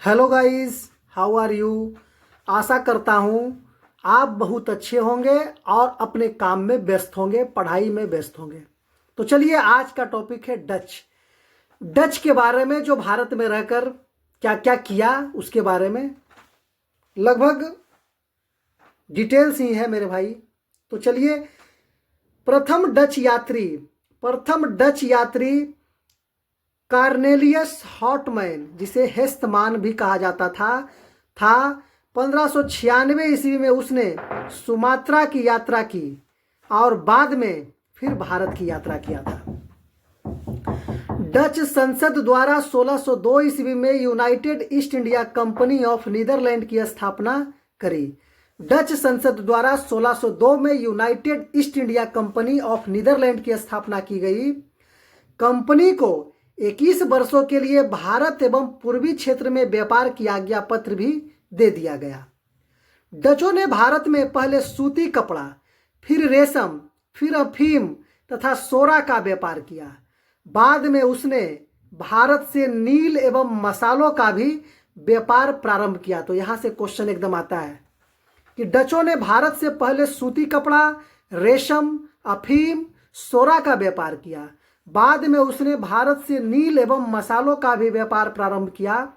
Hello guys, how are you. आशा करता हूँ आप बहुत अच्छे होंगे और अपने काम में व्यस्त होंगे, पढ़ाई में व्यस्त होंगे। तो चलिए, आज का टॉपिक है डच के बारे में, जो भारत में रहकर क्या क्या किया उसके बारे में लगभग डिटेल्स ही है मेरे भाई। तो चलिए, प्रथम डच यात्री कार्नेलियस हॉटमैन, जिसे हेस्तमान भी कहा जाता था 1596 ईस्वी में उसने सुमात्रा की यात्रा की और बाद में फिर भारत की यात्रा किया था। डच संसद द्वारा 1602 ईस्वी में United East India Company of Netherland की स्थापना करी। डच संसद द्वारा 1602 में United East India Company of Netherland की स्थापना की गई। कंपनी को 21 वर्षों के लिए भारत एवं पूर्वी क्षेत्र में व्यापार की आज्ञा पत्र भी दे दिया गया। डचों ने भारत में पहले सूती कपड़ा, फिर रेशम, फिर अफीम तथा सोरा का व्यापार किया। बाद में उसने भारत से नील एवं मसालों का भी व्यापार प्रारंभ किया। तो यहाँ से क्वेश्चन एकदम आता है कि डचों ने भारत से पहले सूती कपड़ा, रेशम, अफीम, सोरा का व्यापार किया। बाद में उसने भारत से नील एवं मसालों का भी व्यापार प्रारंभ किया।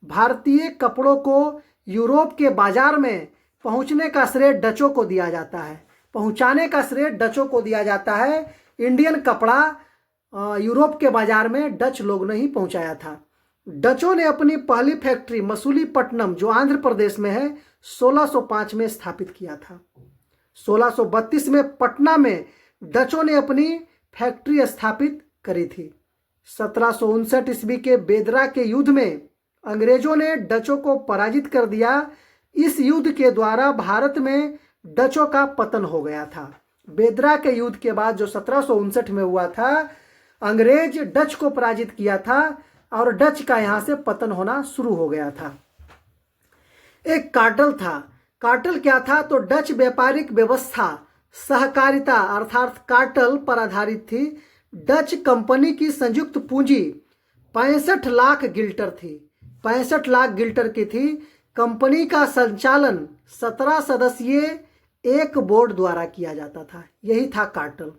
भारतीय कपड़ों को यूरोप के बाजार में पहुंचने का श्रेय डचों को दिया जाता है। इंडियन कपड़ा यूरोप के बाजार में डच लोग ने ही पहुंचाया था। डचों ने अपनी पहली फैक्ट्री मसूलीपट्टनम, जो आंध्र प्रदेश में है, 1605 में स्थापित किया था। 1632 में पटना में डचों ने अपनी फैक्ट्री स्थापित करी थी। 1759 ईस्वी के बेदरा के युद्ध में अंग्रेजों ने डचों को पराजित कर दिया। इस युद्ध के द्वारा भारत में डचों का पतन हो गया था। बेदरा के युद्ध के बाद जो 1759 में हुआ था, अंग्रेज डच को पराजित किया था और डच का यहां से पतन होना शुरू हो गया था। एक कार्टल था। कार्टल क्या था? तो डच व्यापारिक व्यवस्था सहकारिता अर्थात कार्टल पर आधारित थी। डच कंपनी की संयुक्त पूंजी 65 लाख गिल्टर थी। 65 लाख गिल्टर की थी। कंपनी का संचालन 17 सदस्यीय एक बोर्ड द्वारा किया जाता था। यही था कार्टल।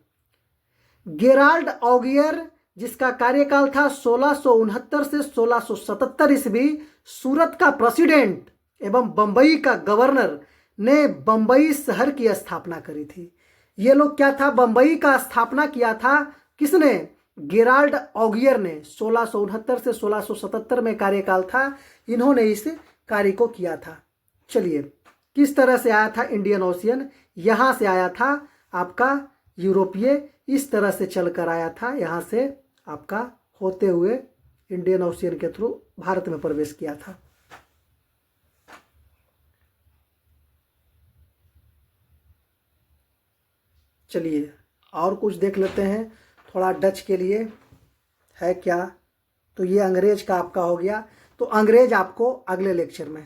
गेराल्ड ऑगियर, जिसका कार्यकाल था 1669 से 1677 ईस्वी, सूरत का प्रेसिडेंट एवं बंबई का गवर्नर ने बंबई शहर की स्थापना करी थी। ये लोग क्या था? बंबई का स्थापना किया था। किसने? गेराल्ड ऑगियर ने। 1669 से 1677 में कार्यकाल था, इन्होंने इस कार्य को किया था। चलिए, किस तरह से आया था इंडियन ओशियन? यहाँ से आया था आपका यूरोपीय, इस तरह से चलकर आया था, यहाँ से आपका होते हुए इंडियन ओशियन के थ्रू भारत में प्रवेश किया था। चलिए, और कुछ देख लेते हैं थोड़ा डच के लिए है क्या। तो ये अंग्रेज का आपका हो गया। तो अंग्रेज आपको अगले लेक्चर में